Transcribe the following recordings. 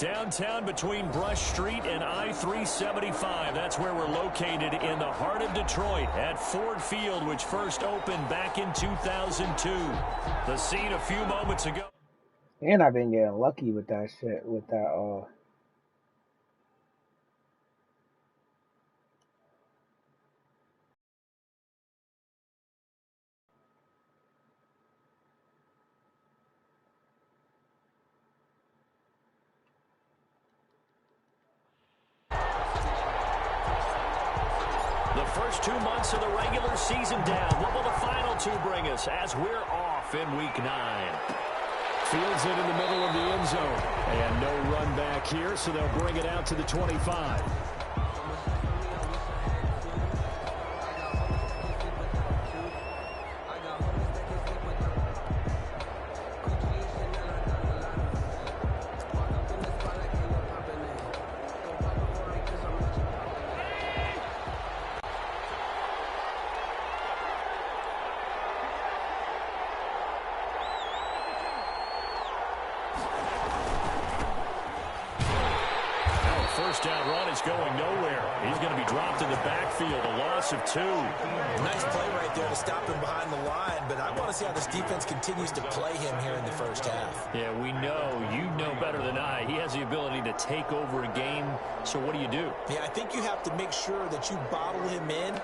Downtown between Brush Street and I-375. That's where we're located in the heart of Detroit at Ford Field, which first opened back in 2002. The scene a few moments ago. And I've been getting lucky with that shit, with that, The first 2 months of the regular season down. What will the final two bring us as we're off in Week 9? Fields it in the middle of the end zone. And no run back here, so they'll bring it out to the 25. First down run is going nowhere. He's going to be dropped in the backfield, a loss of 2. Nice play right there to stop him behind the line, but I want to see how this defense continues to play him here in the first half. Yeah, we know. You know better than I. He has the ability to take over a game, so what do you do? Yeah, I think you have to make sure that you bottle him in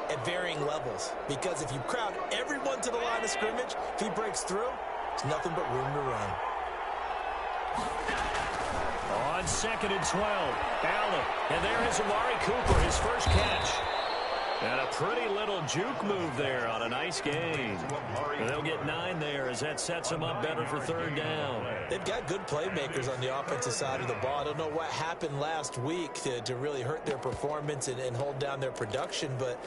at varying levels, because if you crowd everyone to the line of scrimmage, if he breaks through, it's nothing but room to run. On 2nd and 12, Allen. And there is Amari Cooper, his first catch. And a pretty little juke move there on a nice gain. They'll get 9 there as that sets them up better for 3rd down. They've got good playmakers on the offensive side of the ball. I don't know what happened last week to really hurt their performance and hold down their production, but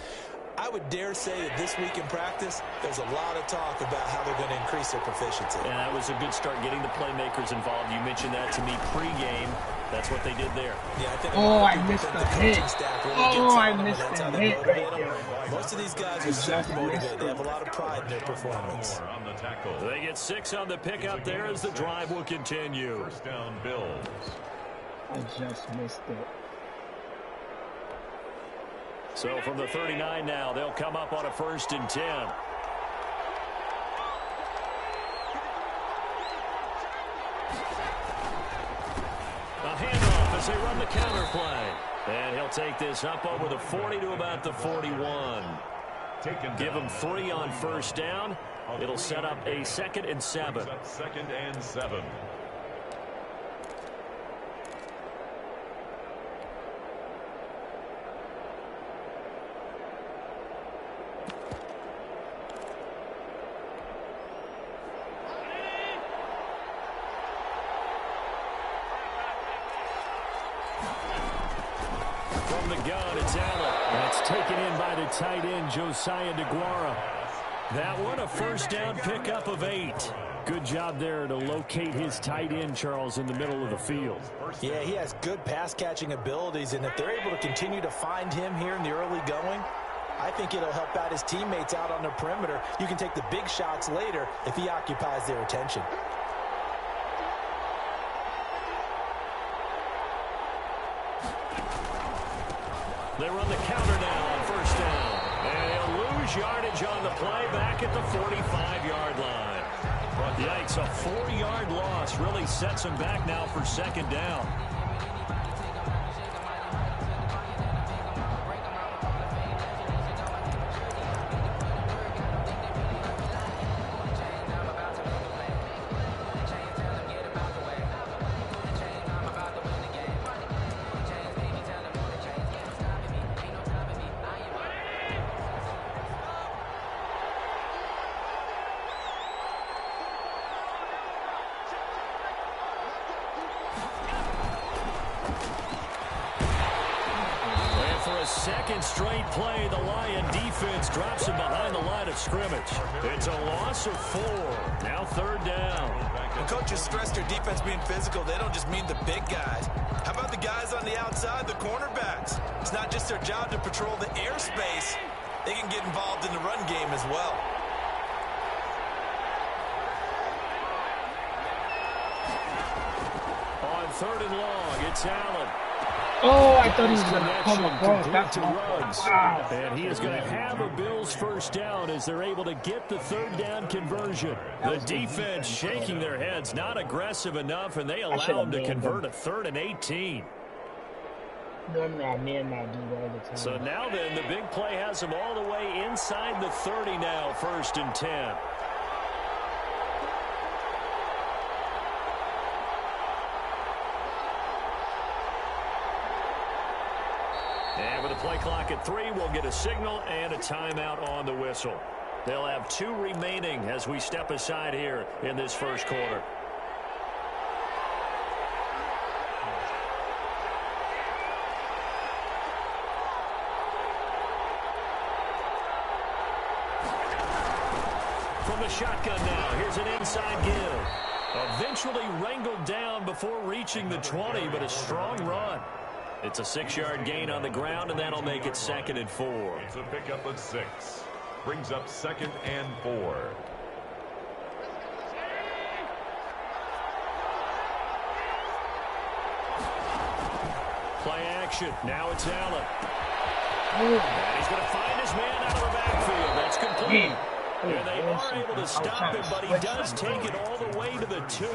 I would dare say that this week in practice, there's a lot of talk about how they're going to increase their proficiency. And that was a good start getting the playmakers involved. You mentioned that to me pregame. That's what they did there. Yeah, I think I missed the hit. I missed the hit right there. Most of these guys are super motivated. They have a lot of pride in their performance. They get 6 on the pickup there as the drive will continue. First down, Bills. I just missed it. So from the 39 now, they'll come up on a 1st and 10. A handoff as they run the counter play. And he'll take this up over the 40 to about the 41. Give him 3 on 1st down. It'll set up a 2nd and 7. 2nd and 7. From the gun, it's Allen. That's taken in by the tight end, Josiah DeGuara. That one, a 1st down pickup of 8. Good job there to locate his tight end, Charles, in the middle of the field. Yeah, he has good pass-catching abilities, and if they're able to continue to find him here in the early going, I think it'll help out his teammates out on the perimeter. You can take the big shots later if he occupies their attention. They run the counter now on 1st down. And he'll lose yardage on the play back at the 45-yard line. Yikes, a 4-yard loss really sets him back now for 2nd down. Second straight play, the Lion defense drops him behind the line of scrimmage. It's a loss of 4. Now 3rd down. When coaches stress their defense being physical, they don't just mean the big guys. How about the guys on the outside, the cornerbacks? It's not just their job to patrol the airspace. They can get involved in the run game as well. On third and long. It's Allen. Oh, I thought he was going to come across. That's Ruggs. And he is going to have a Bills first down as they're able to get the third down conversion. The defense shaking their heads, not aggressive enough, and they allow them to convert a 3rd and 18. Normally, I may not do that all the time. So now then, the big play has them all the way inside the 30 now, 1st and 10. And with the play clock at 3, we'll get a signal and a timeout on the whistle. They'll have 2 remaining as we step aside here in this first quarter. From the shotgun now, here's an inside give. Eventually wrangled down before reaching the 20, but a strong run. It's a 6-yard gain on the ground, and that'll make it 2nd and 4. It's a pickup of 6. Brings up 2nd and 4. Play action. Now it's Allen. And he's going to find his man out of the backfield. That's complete. And they are able to stop him, but he does take it all the way to the 2.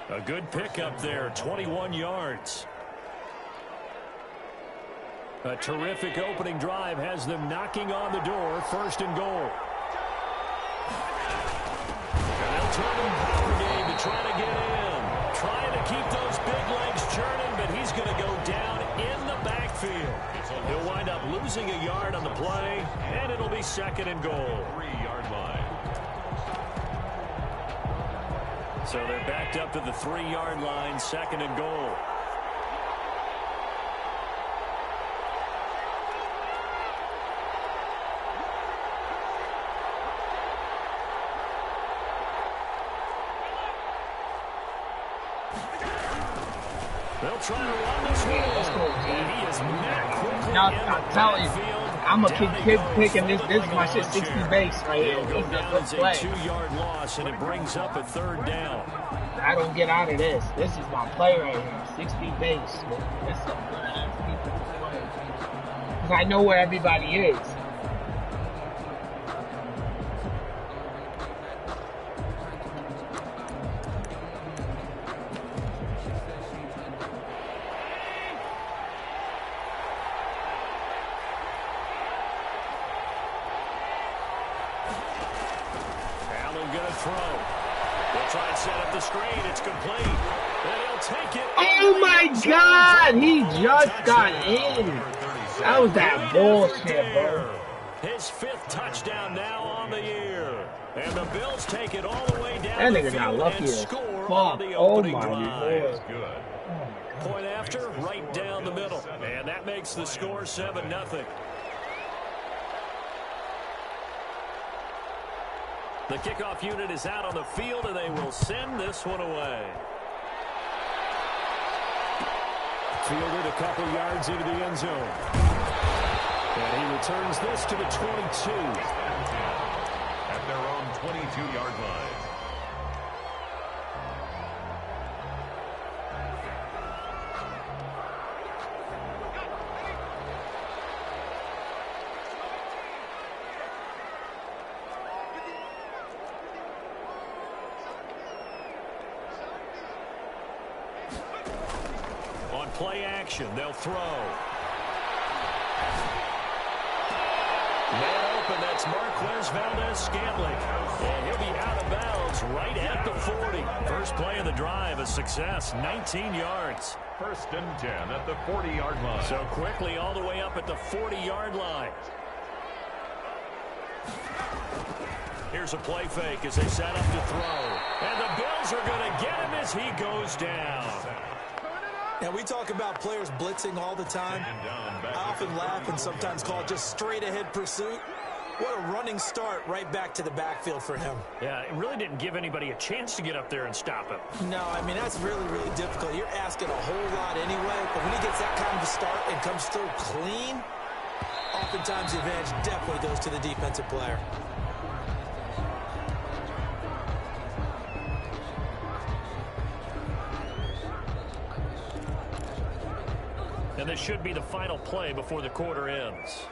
A good pickup there, 21 yards. A terrific opening drive has them knocking on the door, 1st and goal. And they'll turn him brigade to try to get in. Trying to keep those big legs churning, but he's going to go down in the backfield. He'll wind up losing a yard on the play, and it'll be 2nd and goal. 3-yard line. So they're backed up to the 3-yard line, 2nd and goal. They'll try to run this one. And he is met quickly Now, in the I'm telling you, backfield. I'm going to keep picking this. This is my shit, 60 base right here. It'll go This is a down good as a play. 2-yard loss, and it brings up a 3rd down. I don't get out of this. This is my play right here. 60 base. This is a good play. Because I know where everybody is. Oh my God! He just got in. That was that bullshit, bro. His 5th touchdown now on the year. And the Bills take it all the way down That the nigga got field lucky and as score fuck. on the Oh opening my drive. Lord. Good. Point after, right down the middle. And that makes the score 7-0. The kickoff unit is out on the field, and they will send this one away. Fielded a couple yards into the end zone. And he returns this to the 22. At their own 22-yard line. Play action. They'll throw. Man open. That's Marquez Valdez-Scantling. And he'll be out of bounds right at the 40. First play of the drive, a success. 19 yards. 1st and 10 at the 40-yard line. So quickly all the way up at the 40-yard line. Here's a play fake as they set up to throw. And the Bills are going to get him as he goes down. Now, we talk about players blitzing all the time. I often laugh and sometimes call it just straight-ahead pursuit. What a running start right back to the backfield for him. Yeah, it really didn't give anybody a chance to get up there and stop him. No, I mean, that's really, really difficult. You're asking a whole lot anyway, but when he gets that kind of a start and comes through clean, oftentimes the advantage definitely goes to the defensive player. And this should be the final play before the quarter ends.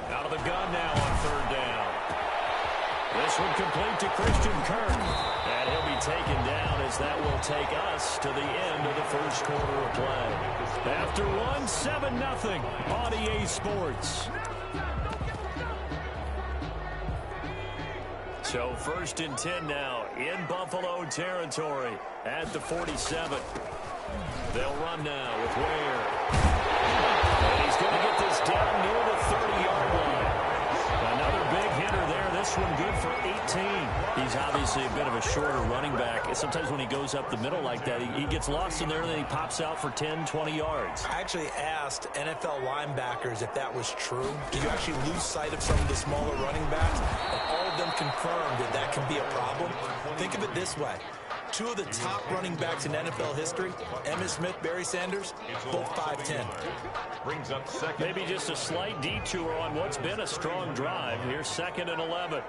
Out of the gun now on third down. This one complete to Christian Kirk. And he'll be taken down as that will take us to the end of the first quarter of play. After one, 7-0 on EA Sports. So 1st and 10 now in Buffalo territory at the 47. They'll run now with Ware. And he's going to get this down near the 30-yard line. Another big hitter there. This one good for 18. He's obviously a bit of a shorter running back. Sometimes when he goes up the middle like that, he gets lost in there and then he pops out for 10, 20 yards. I actually asked NFL linebackers if that was true. Do you actually lose sight of some of the smaller running backs? And all of them confirmed that that can be a problem. Think of it this way. Two of the top running backs in NFL history, Emmitt Smith, Barry Sanders, both 5'10". Brings up second. Maybe just a slight detour on what's been a strong drive. Here's 2nd and 11.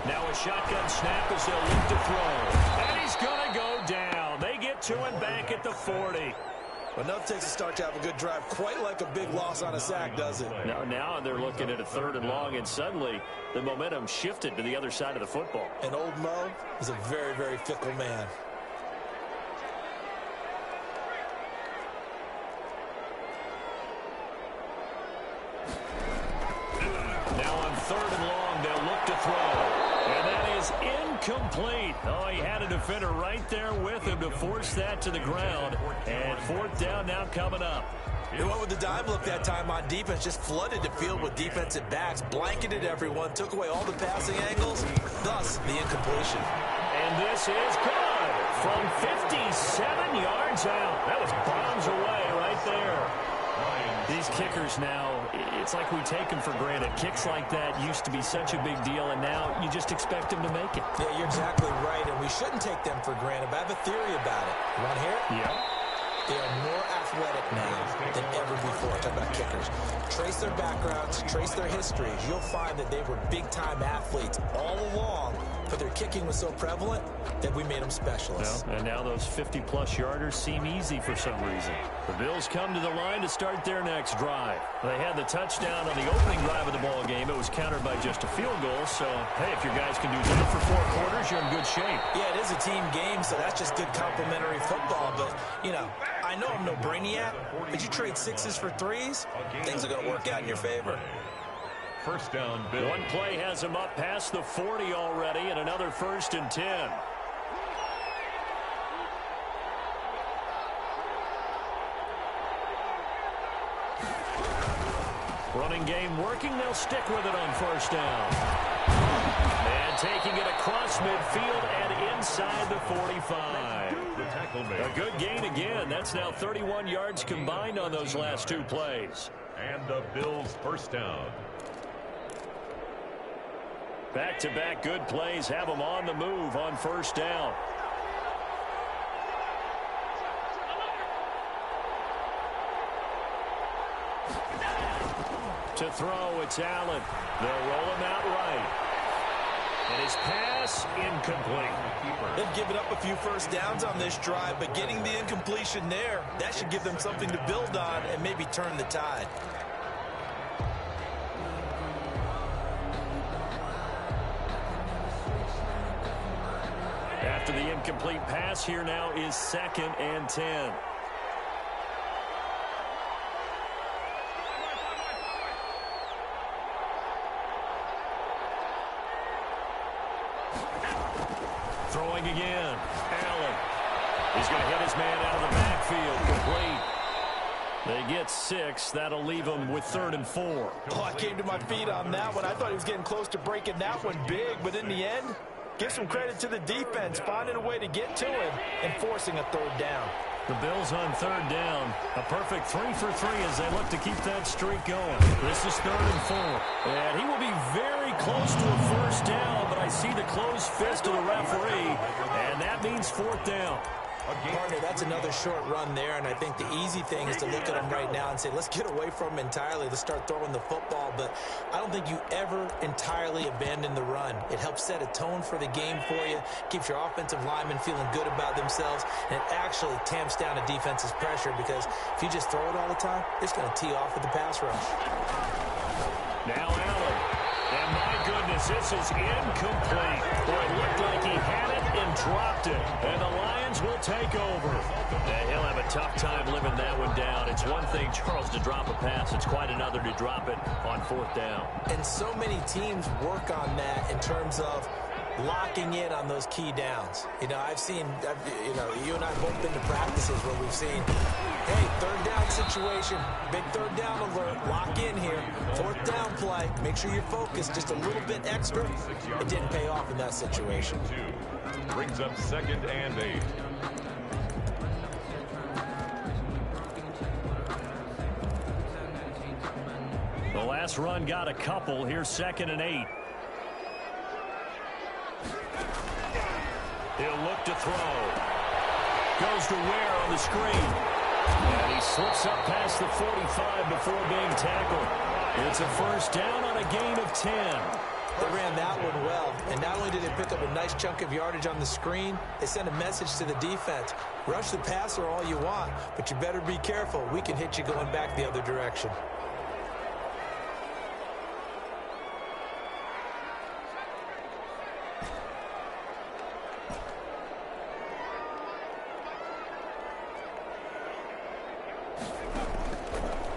Now a shotgun snap as they'll look to throw. And he's going to go down. They get to him back at the 40. Enough takes a start to have a good drive, quite like a big loss on a sack, does it? Now they're looking at a 3rd and long, and suddenly the momentum shifted to the other side of the football. And old Mo is a very, very fickle man. Now on 3rd and long, they'll look to throw. And that is incomplete. Oh, he had a defender right there with him to force that to the ground. And 4th down now coming up. He went with the dime look that time on defense, just flooded the field with defensive backs, blanketed everyone, took away all the passing angles, thus the incompletion. And this is good from 57 yards out. That was bombs away right there. These kickers now, it's like we take them for granted. Kicks like that used to be such a big deal, and now you just expect them to make it. Yeah, you're exactly right, and we shouldn't take them for granted, but I have a theory about it. You want to hear it? Yeah. They are more athletic now than ever before. Talk about kickers. Trace their backgrounds, trace their histories. You'll find that they were big-time athletes all along, but their kicking was so prevalent that we made them specialists. Well, and now those 50-plus yarders seem easy for some reason. The Bills come to the line to start their next drive. They had the touchdown on the opening drive of the ball game. It was countered by just a field goal. So, hey, if your guys can do that for 4 quarters, you're in good shape. Yeah, it is a team game, so that's just good complimentary football. But, you know, I know I'm no brainiac, but you trade 6s for 3s, things are going to work out in your favor. 1st down, Bill. One play has him up past the 40 already, and another 1st and 10. Running game working. They'll stick with it on 1st down. And taking it across midfield and inside the 45. A good gain again. That's now 31 yards combined on those last 2 plays. And the Bills' 1st down. Back-to-back good plays have them on the move on 1st down. To throw, it's Allen. They'll roll him out right. And his pass incomplete. They've given up a few 1st downs on this drive, but getting the incompletion there, that should give them something to build on and maybe turn the tide. After the incomplete pass, here now is 2nd and 10. Throwing again. Allen. He's going to hit his man out of the backfield. Complete. They get 6. That'll leave them with 3rd and 4. Oh, I came to my feet on that one. I thought he was getting close to breaking that one big, but in the end, give some credit to the defense, finding a way to get to him and forcing a 3rd down. The Bills on third down. A perfect 3 for 3 as they look to keep that streak going. This is 3rd and 4. And he will be very close to a first down, but I see the closed fist of the referee, and that means 4th down. Partner, that's another short run there, and I think the easy thing is to look at him right now and say, let's get away from him entirely. Let's start throwing the football, but I don't think you ever entirely abandon the run. It helps set a tone for the game for you, keeps your offensive linemen feeling good about themselves, and it actually tamps down a defense's pressure because if you just throw it all the time, it's going to tee off with the pass rush. Now Allen. And my goodness, this is incomplete. Boy, it looked like he had it and dropped it. And the Lions will take over. And he'll have a tough time living that one down. It's one thing, Charles, to drop a pass. It's quite another to drop it on 4th down. And so many teams work on that in terms of locking in on those key downs. You know, you and I have both been to practices where we've seen, hey, 3rd down situation, big 3rd down alert, lock in here, 4th down play, make sure you're focused just a little bit extra. It didn't pay off in that situation. Brings up 2nd and 8. The last run got a couple. Here's 2nd and 8. He'll look to throw. Goes to Ware on the screen. And he slips up past the 45 before being tackled. It's a first down on a gain of 10. They ran that one well, and not only did they pick up a nice chunk of yardage on the screen, they sent a message to the defense. Rush the passer all you want, but you better be careful. We can hit you going back the other direction.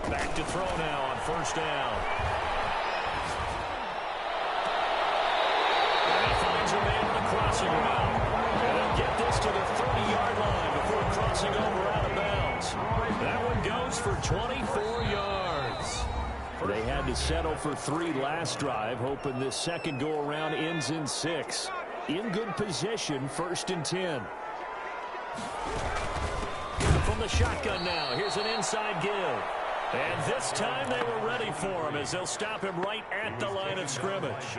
Back to throw now on first down. And he finds a man on the crossing route. And they'll get this to the 30-yard line before crossing over out of bounds. That one goes for 24 yards. They had to settle for 3 last drive, hoping this second go-around ends in 6. In good position, 1st and 10. From the shotgun now, here's an inside give. And this time they were ready for him as they'll stop him right at the line of scrimmage.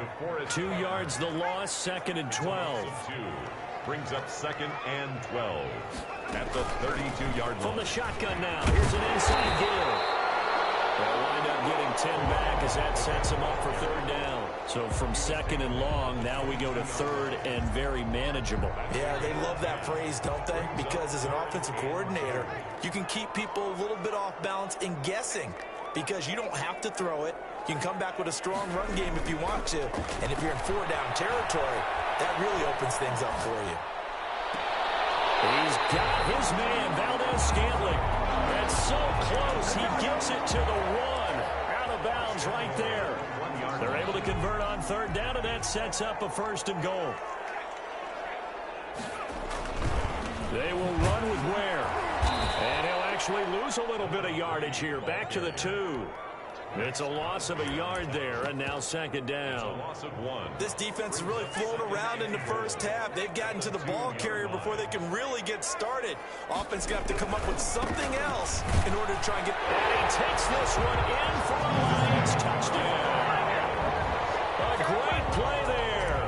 2 yards the loss, 2nd and 12. Brings up 2nd and 12 at the 32-yard line. From the shotgun now, here's an inside give. They'll wind up getting 10 back as that sets him up for 3rd down. So from 2nd and long, now we go to 3rd and very manageable. Yeah, they love that phrase, don't they? Because as an offensive coordinator, you can keep people a little bit off balance in guessing because you don't have to throw it. You can come back with a strong run game if you want to. And if you're in 4-down territory, that really opens things up for you. He's got his man, Valdez-Scantling. That's so close. He gets it to the 1. Out of bounds right there. They're able to convert on 3rd down, and that sets up a 1st and goal. They will run with Ware. And he'll actually lose a little bit of yardage here. Back to the 2. It's a loss of a yard there, and now 2nd down. Loss of 1. This defense has really flown around in the first half. They've gotten to the ball carrier before they can really get started. Offense going to have to come up with something else in order to try and get... And he takes this one in for a Lions touchdown. A great play there.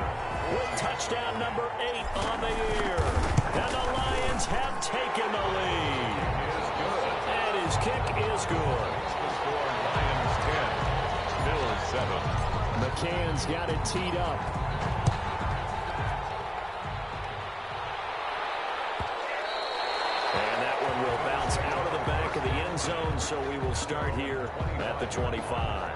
With touchdown number 8 on the year. And the Lions have taken the lead. And his kick is good. Bills 7. McCann's got it teed up. And that one will bounce out of the back of the end zone, so we will start here at the 25.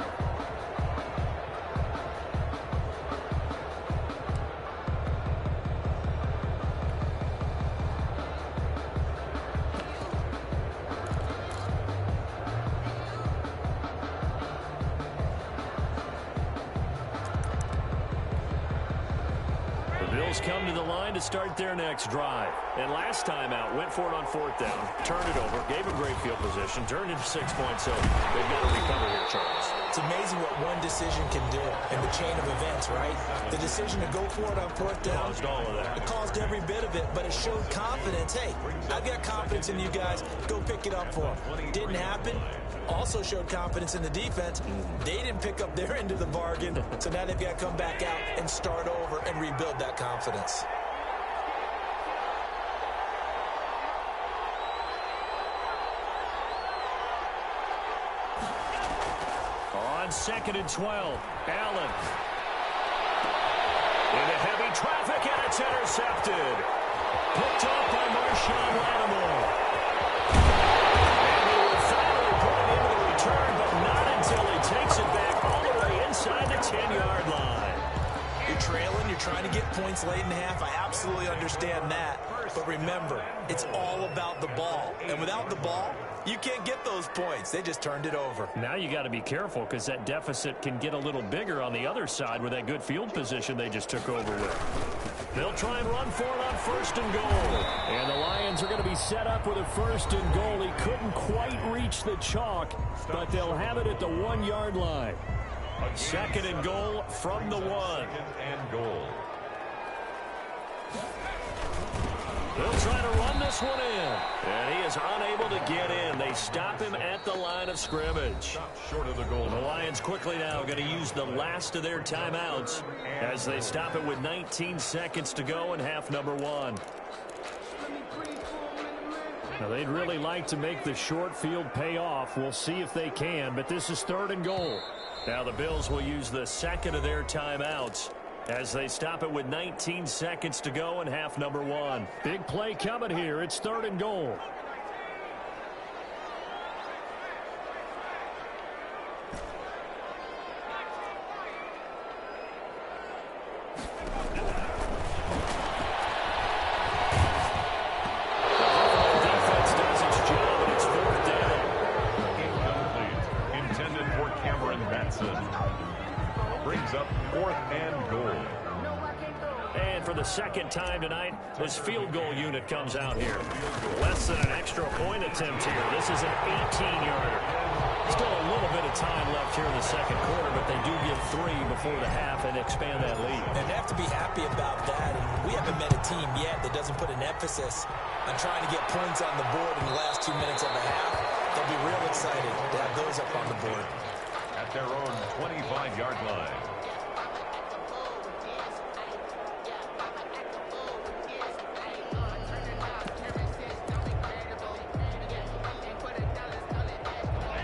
Bills come to the line to start their next drive. And last time out, went for it on 4th down, turned it over, gave a great field position, turned into 6 points, so they've got to recover here, Charles. It's amazing what one decision can do in the chain of events, right? The decision to go for it on fourth down, it caused every bit of it, but it showed confidence. Hey, I've got confidence in you guys. Go pick it up for them. Didn't happen. Also showed confidence in the defense. They didn't pick up their end of the bargain, so now they've got to come back out and start over and rebuild that confidence. On 2nd and 12, Allen. Into heavy traffic, and it's intercepted. Picked off by Marshawn Lattimore. And he will finally put it into the return, but not until he takes it back all the way inside the 10-yard line. You're trailing, you're trying to get points late in the half. I absolutely understand that. But remember, it's all about the ball. And without the ball, you can't get those points. They just turned it over. Now you got to be careful because that deficit can get a little bigger on the other side with that good field position they just took over with. They'll try and run for it on 1st and goal. And the Lions are going to be set up with a 1st and goal. He couldn't quite reach the chalk, but they'll have it at the 1-yard line. 2nd and goal from the 1. 2nd and goal. They'll try to run this one in. And he is unable to get in. They stop him at the line of scrimmage. Short of the goal. The Lions quickly now going to use the last of their timeouts as they stop it with 19 seconds to go in half number 1. Now, they'd really like to make the short field pay off. We'll see if they can, but this is 3rd and goal. Now the Bills will use the 2nd of their timeouts as they stop it with 19 seconds to go in half number 1. Big play coming here. It's 3rd and goal. Brings up 4th and goal. And for the 2nd time tonight, this field goal unit comes out here. Less than an extra point attempt here. This is an 18-yarder. Still a little bit of time left here in the 2nd quarter, but they do give 3 before the half and expand that lead. And they have to be happy about that. And we haven't met a team yet that doesn't put an emphasis on trying to get points on the board in the last 2 minutes of the half. They'll be real excited to have those up on the board. At their own 25-yard line.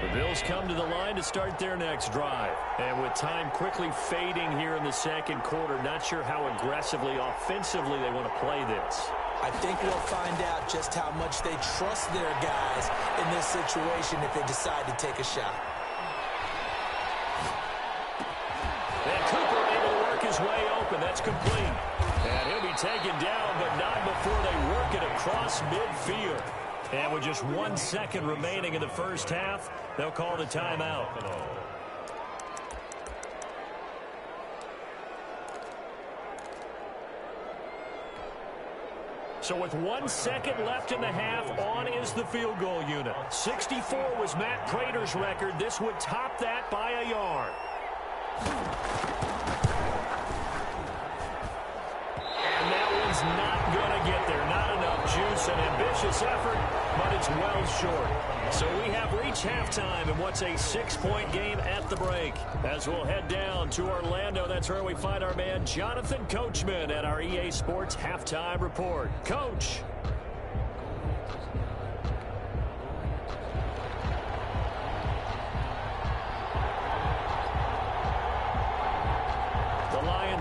The Bills come to the line to start their next drive. And with time quickly fading here in the 2nd quarter, not sure how aggressively, offensively they want to play this. I think we'll find out just how much they trust their guys in this situation if they decide to take a shot. And Cooper able to work his way open. That's complete. And he'll be taken down, but not before they work it across midfield. And with just 1 second remaining in the 1st half, they'll call the timeout. So with 1 second left in the half, on is the field goal unit. 64 was Matt Prater's record. This would top that by a yard. And that one's not going to get there. Not enough juice, an ambitious effort, but it's well short. So we have reached halftime in what's a 6-point game at the break. As we'll head down to Orlando, that's where we find our man Jonathan Coachman at our EA Sports Halftime Report. Coach.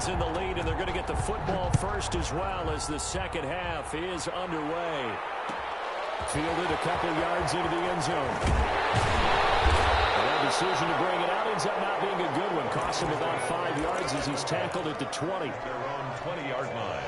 In the lead, and they're going to get the football first as well as the 2nd half is underway. Fielded a couple yards into the end zone. And that decision to bring it out ends up not being a good one. Cost him about 5 yards as he's tackled at the 20. Their own 20-yard line.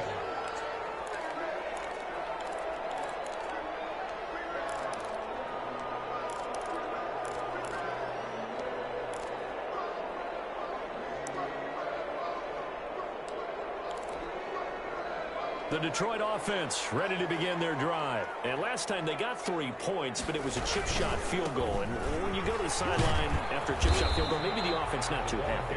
The Detroit offense ready to begin their drive. And last time they got 3 points, but it was a chip shot field goal. And when you go to the sideline after a chip shot field goal, maybe the offense not too happy.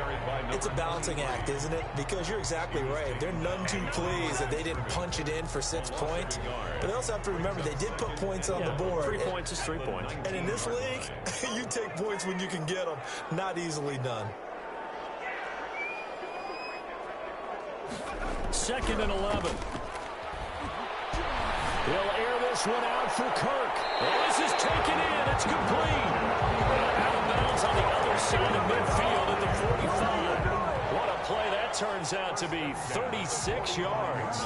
It's a balancing act, isn't it? Because you're exactly right. They're none too pleased that they didn't punch it in for 6 points. But they also have to remember they did put points on the board. 3 points is 3 points. And in this league, you take points when you can get them. Not easily done. 2nd and 11. He'll air this one out for Kirk. Well, this is taken in. It's complete. Out of bounds on the other side of midfield at the 45. What a play that turns out to be. 36 yards.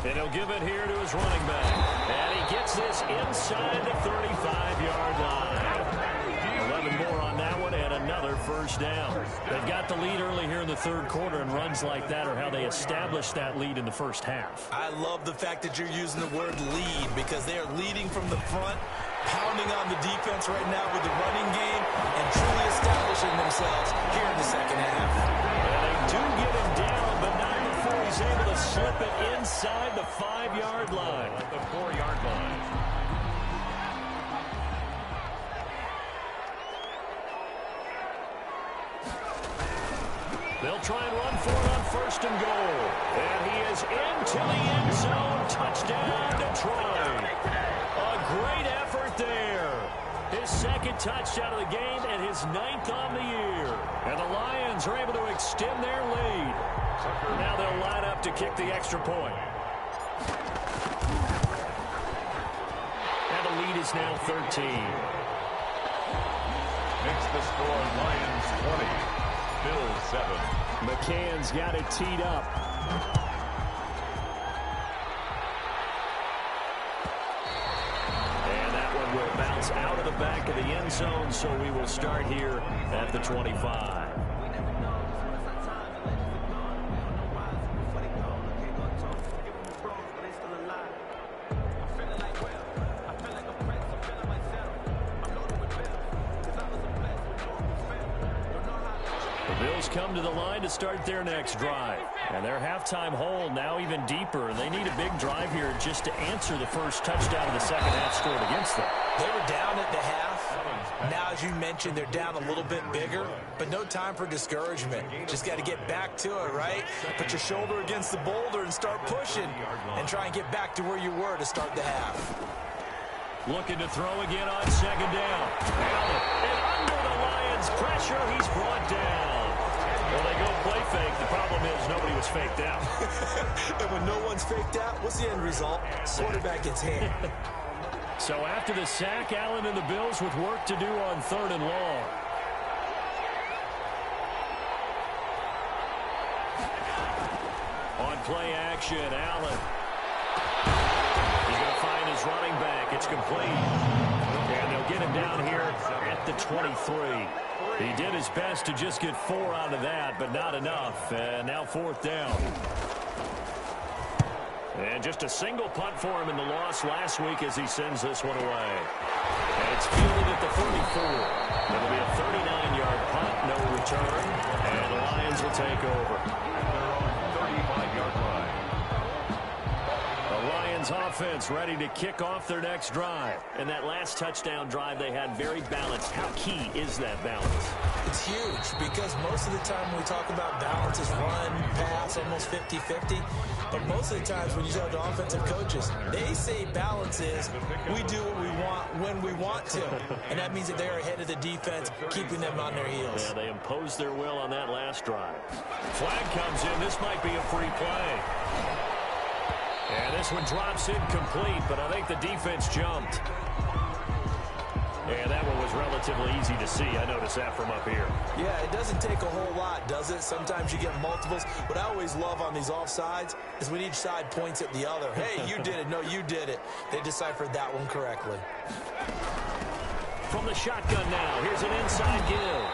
And he'll give it here to his running back. And he gets this inside the 35-yard line. 11 more on that one and another first down. They've got the lead early here in the 3rd quarter, and runs like that are how they establish that lead in the first half. I love the fact that you're using the word lead because they are leading from the front, pounding on the defense right now with the running game, and truly establishing themselves here in the 2nd half. And they do get him down, but not before he's able to slip it inside the 5-yard line. At the 4-yard line. They'll try and run for it on 1st and goal. And he is into the end zone. Touchdown, Detroit. A great effort there. His 2nd touchdown of the game and his 9th on the year. And the Lions are able to extend their lead. Now they'll line up to kick the extra point. And the lead is now 13. Makes the score Lions 20. Bills 7. McCann's got it teed up. And that one will bounce out of the back of the end zone, so we will start here at the 25. Come to the line to start their next drive. And their halftime hole now even deeper, and they need a big drive here just to answer the first touchdown of the 2nd half scored against them. They were down at the half. Now, as you mentioned, they're down a little bit bigger, but no time for discouragement. Just got to get back to it, right? Put your shoulder against the boulder and start pushing and try and get back to where you were to start the half. Looking to throw again on 2nd down. Allen, and under the Lions' pressure, he's brought down. Well, they go play fake. The problem is nobody was faked out. And when no one's faked out, what's the end result? Quarterback gets hit. So after the sack, Allen and the Bills with work to do on 3rd and long. On play action, Allen. He's going to find his running back. It's complete. And they'll get him down here at the 23. He did his best to just get 4 out of that, but not enough. And now 4th down. And just a single punt for him in the loss last week as he sends this one away. And it's fielded at the 34. It'll be a 39-yard punt, no return. And the Lions will take over. They're on 35-yard line. The Lions offense ready to kick off their next drive. And that last touchdown drive they had very balanced. How key is that balance? It's huge because most of the time when we talk about balance is run, pass, almost 50-50. But most of the times when you talk to offensive coaches, they say balance is we do what we want when we want to. And that means that they're ahead of the defense, keeping them on their heels. Yeah, they imposed their will on that last drive. Flag comes in. This might be a free play. And this one drops incomplete, but I think the defense jumped. Yeah, that one was relatively easy to see. I noticed that from up here. Yeah, it doesn't take a whole lot, does it? Sometimes you get multiples. What I always love on these offsides is when each side points at the other. Hey, you did it. No, you did it. They deciphered that one correctly. From the shotgun now, here's an inside give.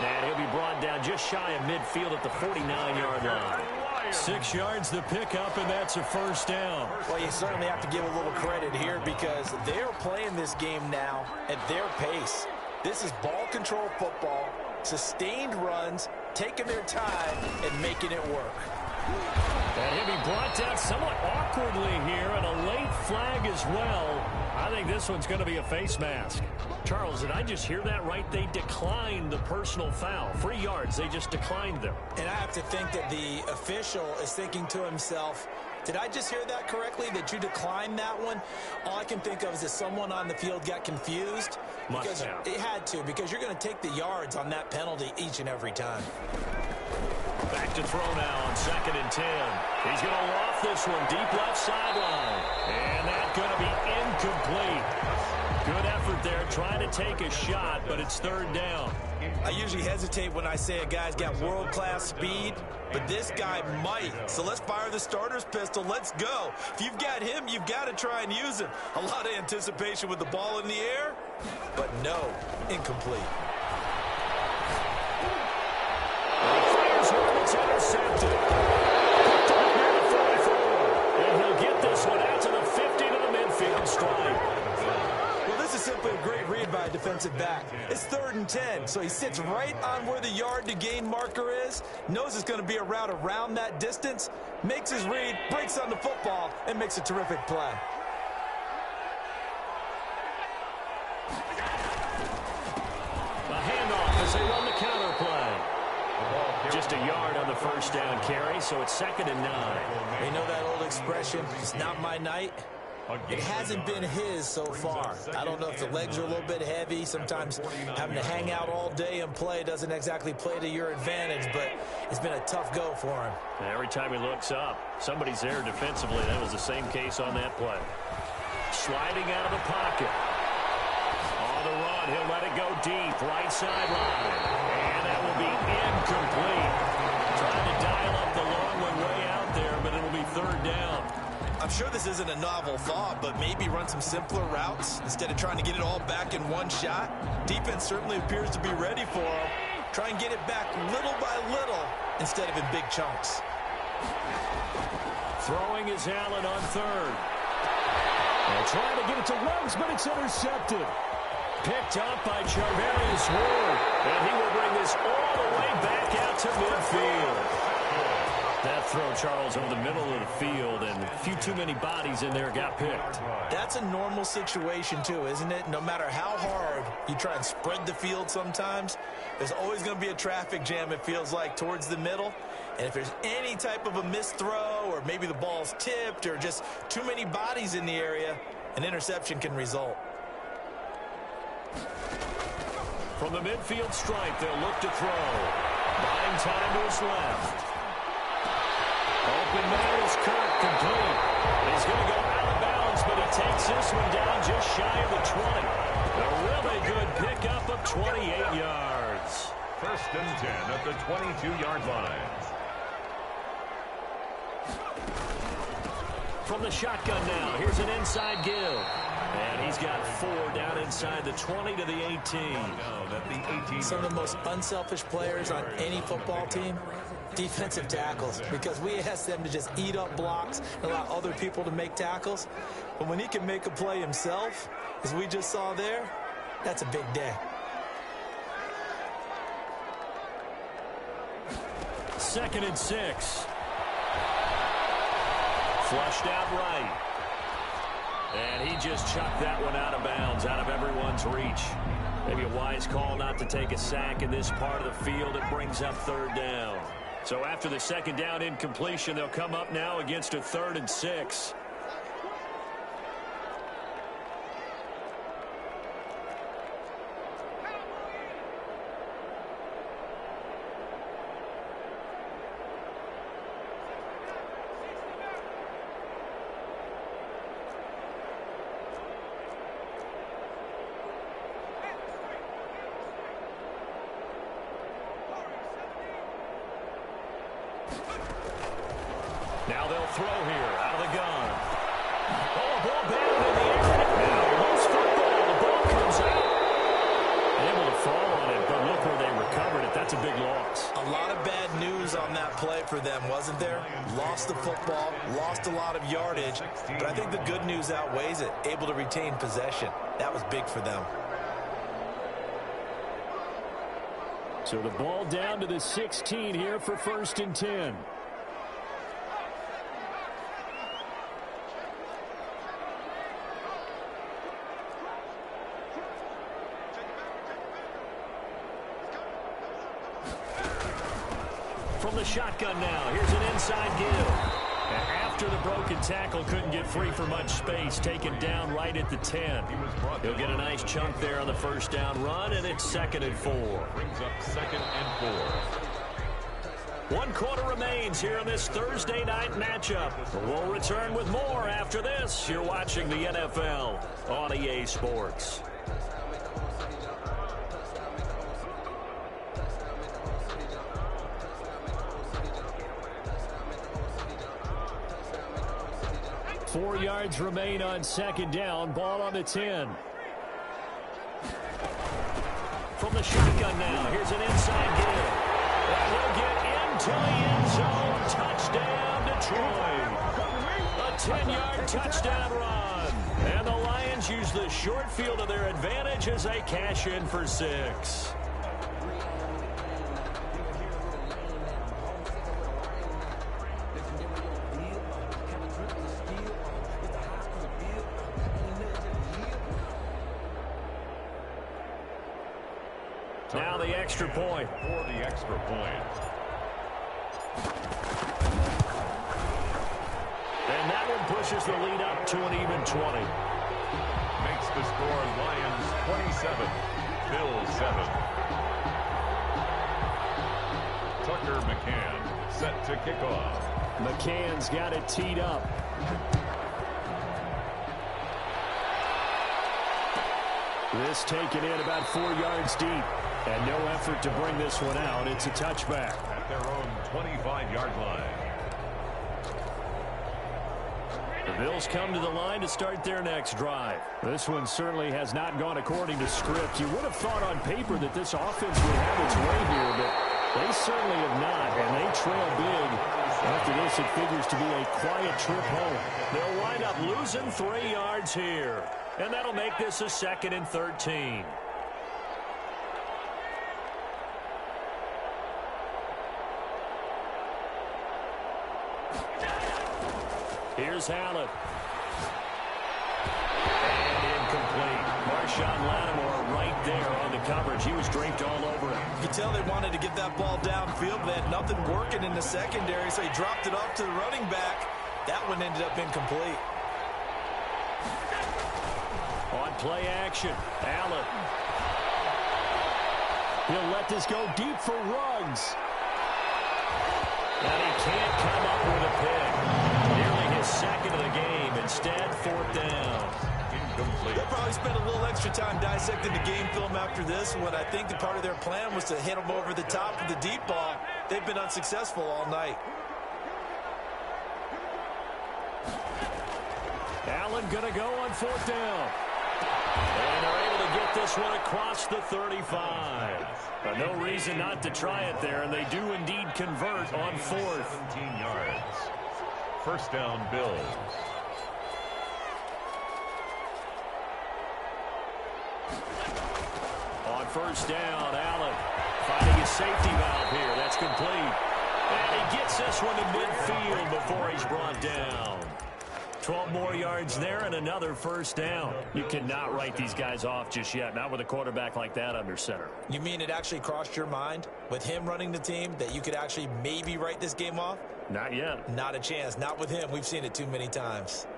And he'll be brought down just shy of midfield at the 49-yard line. 6 yards the pickup, and that's a first down. Well, you certainly have to give a little credit here because they're playing this game now at their pace. This is ball control football, sustained runs, taking their time, and making it work. And he'll be brought down somewhat awkwardly here, and a late flag as well. I think this one's going to be a face mask. Charles, did I just hear that right? They declined the personal foul. 3 yards, they just declined them. And I have to think that the official is thinking to himself, did I just hear that correctly, that you declined that one? All I can think of is that someone on the field got confused. Must have. It had to, because you're going to take the yards on that penalty each and every time. Back to throw now on 2nd and 10. He's going to loft this one deep left sideline. And that's going to be incomplete. Good effort there trying to take a shot, but it's 3rd down. I usually hesitate when I say a guy's got world-class speed, but this guy might. So let's fire the starter's pistol. Let's go. If you've got him, you've got to try and use him. A lot of anticipation with the ball in the air, but no, incomplete. It's intercepted. Picked up near the 44. And he'll get this one out to the 50 to the midfield stripe. Well, this is simply a great read by a defensive back. It's 3rd and 10, so he sits right on where the yard-to-gain marker is, knows it's going to be a route around that distance, makes his read, breaks on the football, and makes a terrific play. A handoff as they run the counter play. Just a yard on the 1st down carry, so it's 2nd and 9. You know that old expression, it's not my night? It hasn't been his so far. I don't know if the legs are a little bit heavy. Sometimes having to hang out all day and play doesn't exactly play to your advantage, but it's been a tough go for him. And every time he looks up, somebody's there defensively. That was the same case on that play. Sliding out of the pocket. On the run, he'll let it go deep, right sideline. And that will be incomplete. Trying to dial up the long one way out there, but it'll be 3rd down. I'm sure this isn't a novel thought, but maybe run some simpler routes instead of trying to get it all back in one shot. Defense certainly appears to be ready for him. Try and get it back little by little instead of in big chunks. Throwing is Allen on 3rd. And trying to get it to Ruggs, but it's intercepted. Picked up by Charvarius Ward. And he will bring this all the way back out to midfield. That throw, Charles, over the middle of the field, and a few too many bodies in there got picked. That's a normal situation, too, isn't it? No matter how hard you try and spread the field sometimes, there's always going to be a traffic jam, it feels like, towards the middle. And if there's any type of a missed throw, or maybe the ball's tipped, or just too many bodies in the area, an interception can result. From the midfield stripe, they'll look to throw. Buying time to his left. Open man is Kirk, complete. He's going to go out of bounds, but he takes this one down just shy of the 20. A really good pickup of 28 yards. 1st and 10 at the 22-yard line. From the shotgun now, here's an inside give. And he's got 4 down inside the 20 to the 18. Some of the most unselfish players on any football team, defensive tackles, because we ask them to just eat up blocks and allow other people to make tackles. But when he can make a play himself, as we just saw there, that's a big day. 2nd and 6. Flushed out right. And he just chucked that one out of bounds, out of everyone's reach. Maybe a wise call not to take a sack in this part of the field. It brings up 3rd down. So after the 2nd down incompletion, they'll come up now against a 3rd and 6. Now they'll throw here out of the gun. Oh, ball batted in the air. Now loose football. The ball comes out. Able to fall on it, but look where they recovered it. That's a big loss. A lot of bad news on that play for them, wasn't there? Lost the football, lost a lot of yardage, but I think the good news outweighs it. Able to retain possession. That was big for them. So the ball down to the 16 here for 1st and 10. From the shotgun now, here's an inside give. After the broken tackle, couldn't get free for much space, taken down right at the 10. He'll get a nice chunk there on the first down run, and it's 2nd and 4. Brings up 2nd and 4. 1 quarter remains here in this Thursday night matchup. We'll return with more after this. You're watching the NFL on EA Sports. Four yards remain on 2nd down. Ball on the 10. From the shotgun now, here's an inside give. That will get into the end zone. Touchdown, Detroit. A 10-yard touchdown run. And the Lions use the short field to their advantage as they cash in for 6. Now the extra point. For the extra point. And that one pushes the lead up to an even 20. Makes the score Lions 27, Bills 7. Tucker McCann set to kick off. McCann's got it teed up. This taken in about 4 yards deep. And no effort to bring this one out. It's a touchback. At their own 25-yard line. The Bills come to the line to start their next drive. This one certainly has not gone according to script. You would have thought on paper that this offense would have its way here, but they certainly have not, and they trail big. After this, it figures to be a quiet trip home. They'll wind up losing 3 yards here, and that'll make this a 2nd and 13. Here's Allen. And incomplete. Marshawn Lattimore right there on the coverage. He was draped all over it. You can tell they wanted to get that ball downfield. They had nothing working in the secondary, so he dropped it off to the running back. That one ended up incomplete. On play action, Allen. He'll let this go deep for Ruggs. And he can't come up with a pick. Nearly his 2nd of the game. Instead, 4th down. Incomplete. They'll probably spend a little extra time dissecting the game film after this one. I think the part of their plan was to hit them over the top with the deep ball. They've been unsuccessful all night. Allen going to go on 4th down. And they're able to get this one across the 35. But no reason not to try it there, and they do indeed convert on 4th. 17 yards. First down, Bills. On 1st down, Allen finding his safety valve here. That's complete. And he gets this one to midfield before he's brought down. 12 more yards there and another 1st down. You cannot write these guys off just yet, not with a quarterback like that under center. You mean it actually crossed your mind with him running the team that you could actually maybe write this game off? Not yet. Not a chance. Not with him. We've seen it too many times.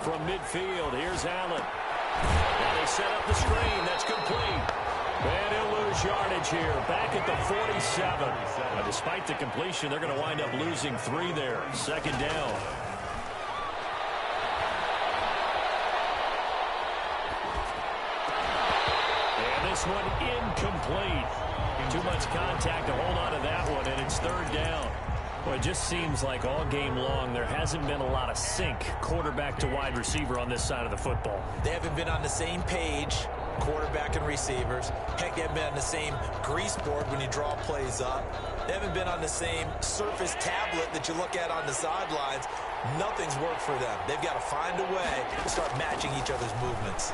From midfield, here's Allen. And they set up the screen. That's complete. And he'll lose yardage here, back at the 47. Now, despite the completion, they're going to wind up losing 3 there. 2nd down. And this one incomplete. Too much contact to hold on to that one, and it's 3rd down. Well, it just seems like all game long there hasn't been a lot of sync quarterback to wide receiver on this side of the football. They haven't been on the same page. quarterback and receivers. Heck, they haven't been on the same grease board when you draw plays up. They haven't been on the same surface tablet that you look at on the sidelines. Nothing's worked for them. They've got to find a way to start matching each other's movements.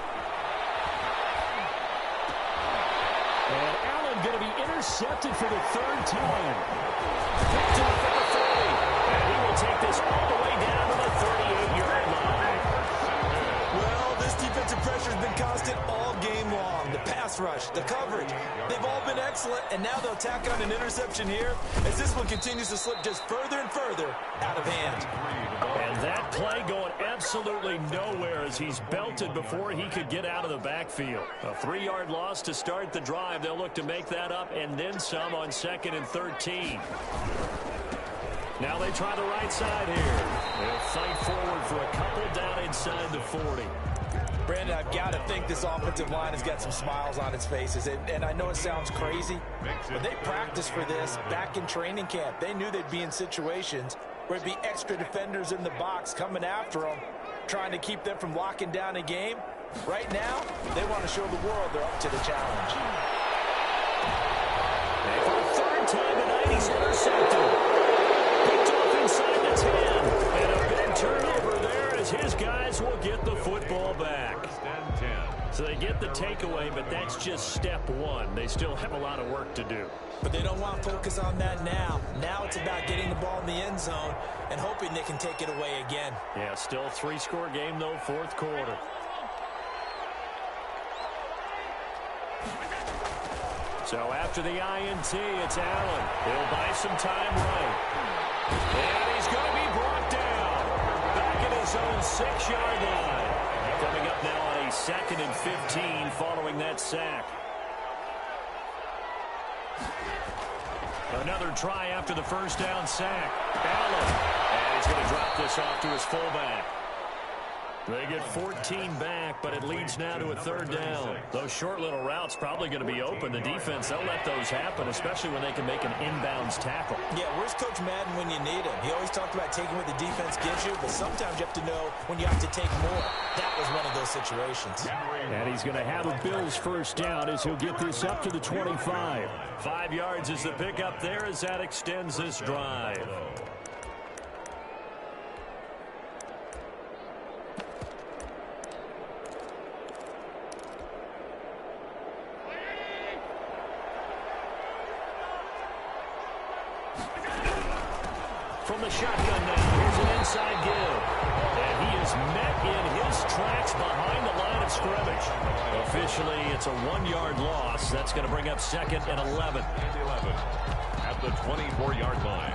And Allen going to be intercepted for the third time. Picked off at the 30. And he will take this all the way down to the 38-yard line. Well, this defensive pressure has been constant all game long. The pass rush, the coverage, they've all been excellent, and now they'll tack on an interception here as this one continues to slip just further and further out of hand. And that play going absolutely nowhere as he's belted before he could get out of the backfield. A 3-yard loss to start the drive. They'll look to make that up and then some on 2nd and 13. Now they try the right side here. They'll fight forward for a couple down inside the 40. Brandon, I've got to think this offensive line has got some smiles on its faces. And I know it sounds crazy, but they practiced for this back in training camp. They knew they'd be in situations where it'd be extra defenders in the box coming after them, trying to keep them from locking down a game. Right now, they want to show the world they're up to the challenge. And for the third time tonight, he's intercepted. Picked off inside the 10. And a big turnover there as his guys will get the football back. So they get the takeaway, but that's just step one. They still have a lot of work to do. But they don't want to focus on that now. Now it's about getting the ball in the end zone and hoping they can take it away again. Yeah, still 3-score game, though, 4th quarter. So after the INT, it's Allen. He'll buy some time right. And he's going to be brought down. Back at his own 6-yard line. Coming up now on a 2nd and 15 following that sack. Another try after the first down sack. Allen. And he's going to drop this off to his fullback. They get 14 back, but it leads now to a 3rd down. Those short little routes probably going to be open. The defense, they'll let those happen, especially when they can make an inbounds tackle. Yeah, where's Coach Madden when you need him? He always talked about taking what the defense gives you, but sometimes you have to know when you have to take more. That was one of those situations. And he's going to have a Bills first down as he'll get this up to the 25. 5 yards is the pickup there as that extends this drive. From the shotgun now, here's an inside give. And he is met in his tracks behind the line of scrimmage. Officially, it's a 1-yard loss. That's going to bring up 2nd and 11. At the 24-yard line.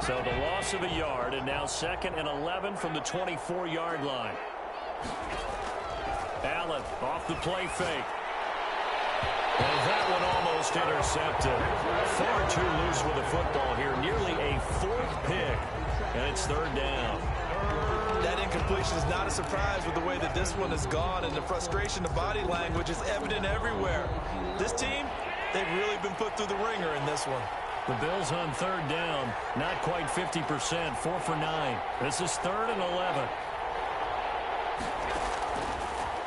So the loss of a yard, and now 2nd and 11 from the 24-yard line. Allen off the play fake. And that one almost intercepted. Far too loose with the football here. Nearly a 4th pick. And it's 3rd down. That incompletion is not a surprise with the way that this one has gone, and the frustration, the body language is evident everywhere. This team, they've really been put through the ringer in this one. The Bills on 3rd down. Not quite 50%. 4 for 9. This is 3rd and 11.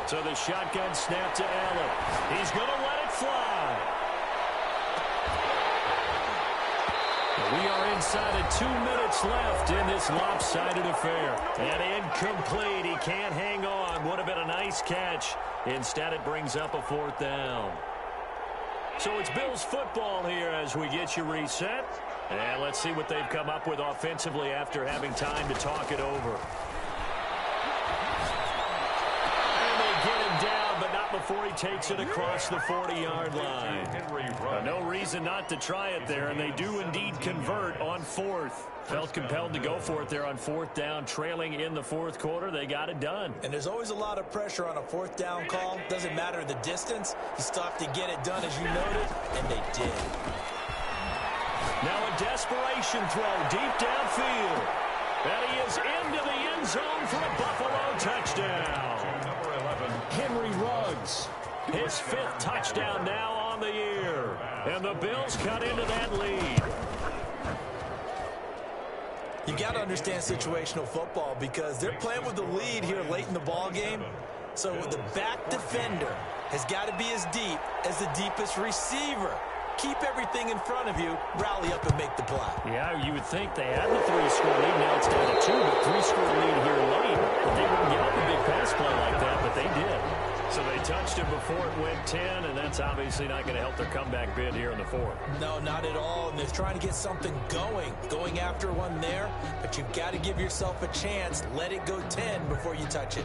So the shotgun snap to Allen. He's going to let it fly. We are inside of 2 minutes left in this lopsided affair. And incomplete. He can't hang on. Would have been a nice catch. Instead, it brings up a 4th down. So it's Bills football here as we get you reset. And let's see what they've come up with offensively after having time to talk it over. Before he takes it across the 40-yard line. No reason not to try it there, and they do indeed convert on 4th. Felt compelled to go for it there on 4th down, trailing in the 4th quarter. They got it done. And there's always a lot of pressure on a 4th down call. Doesn't matter the distance. You still have to get it done, as you noted, and they did. Now a desperation throw deep downfield. And he is into the end zone for a Buffalo touchdown. Henry Ruggs, his 5th touchdown now on the year. And the Bills cut into that lead. You got to understand situational football because they're playing with the lead here late in the ball game. So the back defender has got to be as deep as the deepest receiver. Keep everything in front of you, rally up and make the play. Yeah, you would think they had the 3-score lead. Now it's down to 2, but 3-score lead here late. But they wouldn't get up a big pass play like that, but they did. So they touched it before it went 10, and that's obviously not going to help their comeback bid here in the fourth. No, not at all. And they're trying to get something going after one there. But you've got to give yourself a chance. Let it go 10 before you touch it.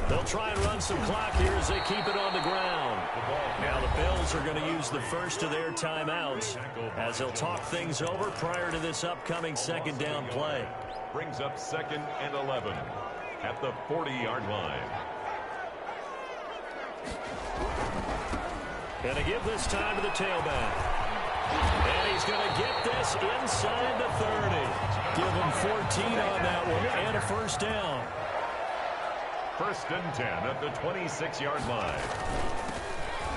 They'll try and run some clock here as they keep it on the ground. Now the Bills are going to use the first of their timeouts as they'll talk things over prior to this upcoming second down play. Brings up 2nd and 11 at the 40-yard line. Going to give this time to the tailback. And he's going to get this inside the 30. Give him 14 on that one and a first down. 1st and 10 at the 26-yard line.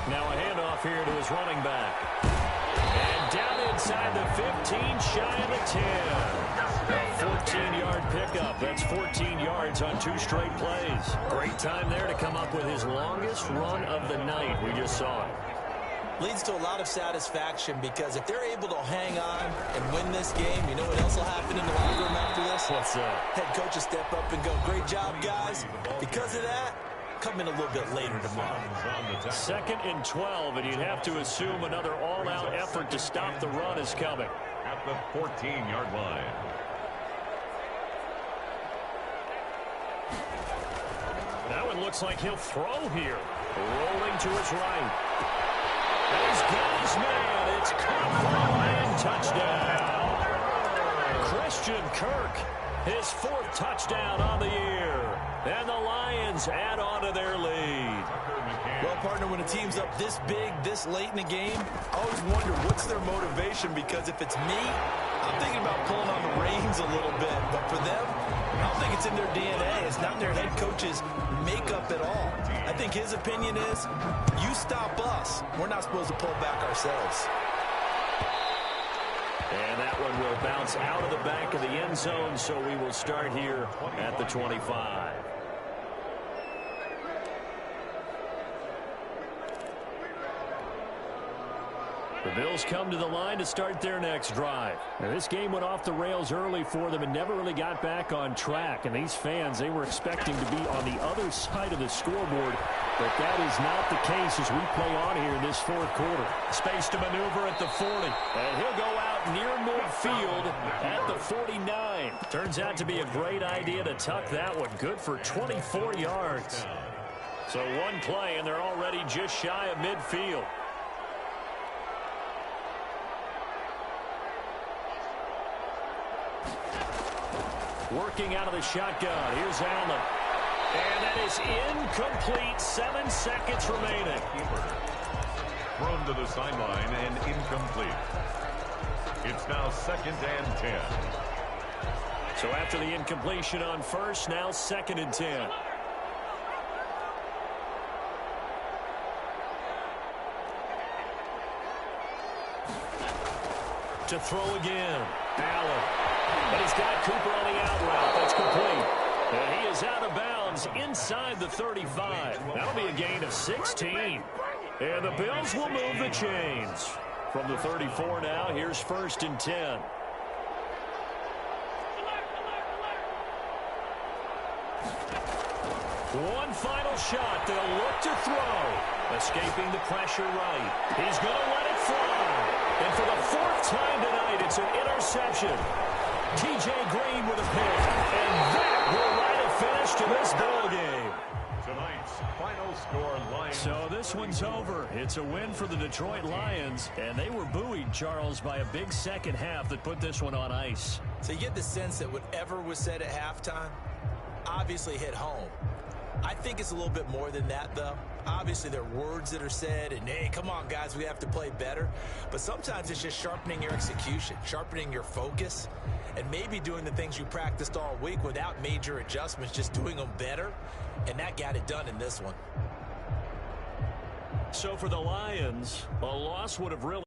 Now a handoff here to his running back. And down inside the 15, shy of the 10. 14-yard pickup. That's 14 yards on 2 straight plays. Great time there to come up with his longest run of the night. We just saw it. Leads to a lot of satisfaction because if they're able to hang on and win this game, you know what else will happen in the locker room after this? What's that? Head coach will step up and go, great job, guys. Because of that, come in a little bit later tomorrow. 2nd and 12, and you'd have to assume another all-out effort to stop the run is coming. At the 14-yard line. That one looks like he'll throw here. Rolling to his right. He's got his man. It's caught for a Lion touchdown. Christian Kirk, his 4th touchdown on the year. And the Lions add on to their lead. Well, partner, when a team's up this big, this late in the game, I always wonder what's their motivation, because if it's me, I'm thinking about pulling on the reins a little bit. But for them, I don't think it's in their DNA. It's not their head coach's makeup at all. I think his opinion is, you stop us, we're not supposed to pull back ourselves. And that one will bounce out of the back of the end zone, so we will start here at the 25. The Bills come to the line to start their next drive. Now, this game went off the rails early for them and never really got back on track. And these fans, they were expecting to be on the other side of the scoreboard. But that is not the case as we play on here in this 4th quarter. Space to maneuver at the 40. And he'll go out near midfield at the 49. Turns out to be a great idea to tuck that one. Good for 24 yards. So one play, and they're already just shy of midfield. Working out of the shotgun. Here's Allen. And that is incomplete. 7 seconds remaining. Thrown to the sideline and incomplete. It's now 2nd and 10. So after the incompletion on first, now 2nd and 10. To throw again. Allen. And he's got Cooper on the out route. That's complete. And he is out of bounds inside the 35. That'll be a gain of 16. And the Bills will move the chains. From the 34 now, here's 1st and 10. One final shot. They'll look to throw. Escaping the pressure right. He's going to let it fly. And for the 4th time tonight, it's an interception. T.J. Green with a pick. And that will write a finish to this ball game. Tonight's final score, Lions. So this one's over. It's a win for the Detroit Lions. And they were buoyed, Charles, by a big second half that put this one on ice. So you get the sense that whatever was said at halftime obviously hit home. I think it's a little bit more than that, though. Obviously, there are words that are said, and, hey, come on, guys, we have to play better. But sometimes it's just sharpening your execution, sharpening your focus, and maybe doing the things you practiced all week without major adjustments, just doing them better. And that got it done in this one. So for the Lions, a loss would have really